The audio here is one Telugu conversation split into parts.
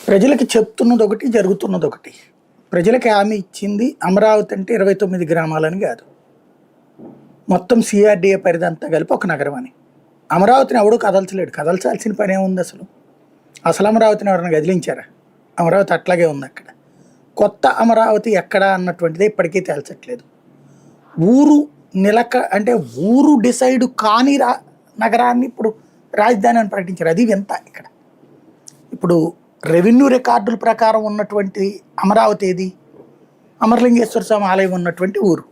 ప్రజలకి చెప్తున్నది ఒకటి, జరుగుతున్నది ఒకటి. ప్రజలకి హామీ ఇచ్చింది అమరావతి అంటే 29 గ్రామాలని కాదు. మొత్తం సిఆర్డీఏ పరిధంతా కలిపి ఒక నగరం అని. అమరావతిని ఎవడూ కదల్చలేడు. కదల్చాల్సిన పని ఏముంది అసలు? అసలు అమరావతిని ఎవరైనా కదిలించారా? అమరావతి అట్లాగే ఉంది అక్కడ. కొత్త అమరావతి ఎక్కడా అన్నటువంటిది ఇప్పటికీ తేల్చట్లేదు. ఊరు అంటే ఊరు డిసైడ్ కాని నగరాన్ని ఇప్పుడు రాజధాని అని ప్రకటించారు. అది వింత ఇక్కడ. ఇప్పుడు రెవెన్యూ రికార్డుల ప్రకారం ఉన్నటువంటి అమరావతి ఏది? అమరలింగేశ్వర స్వామి ఆలయం ఉన్నటువంటి ఊరు.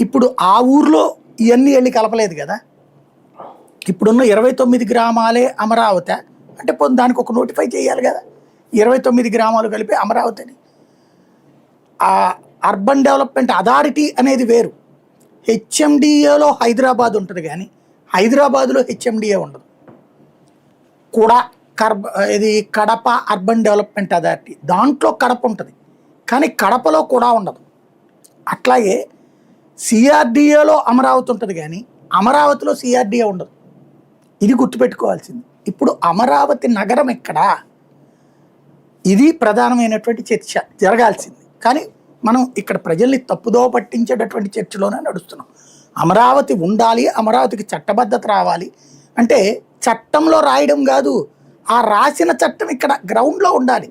ఇప్పుడు ఆ ఊర్లో ఇవన్నీ వెళ్ళి కలపలేదు కదా. ఇప్పుడున్న 29 గ్రామాలే అమరావతి అంటే దానికి ఒక నోటిఫై చేయాలి కదా. 29 గ్రామాలు కలిపి అమరావతి అని. ఆ అర్బన్ డెవలప్మెంట్ అథారిటీ అనేది వేరు. హెచ్ఎండిఏలో హైదరాబాద్ ఉంటుంది కానీ హైదరాబాద్లో హెచ్ఎండిఏ ఉండదు. కూడా ఇది కడప అర్బన్ డెవలప్మెంట్ అథారిటీ, దాంట్లో కడప ఉంటుంది కానీ కడపలో కూడా ఉండదు. అట్లాగే సిఆర్డిఏలో అమరావతి ఉంటుంది కానీ అమరావతిలో సిఆర్డిఏ ఉండదు. ఇది గుర్తుపెట్టుకోవాల్సింది. ఇప్పుడు అమరావతి నగరం ఎక్కడా? ఇది ప్రధానమైనటువంటి చర్చ జరగాల్సింది. కానీ మనం ఇక్కడ ప్రజల్ని తప్పుదో పట్టించేటటువంటి చర్చలోనే నడుస్తున్నాం. అమరావతి ఉండాలి, అమరావతికి చట్టబద్ధత రావాలి అంటే చట్టంలో రాయడం కాదు, ఆ రాసిన చట్టం ఇక్కడ గ్రౌండ్లో ఉండాలి.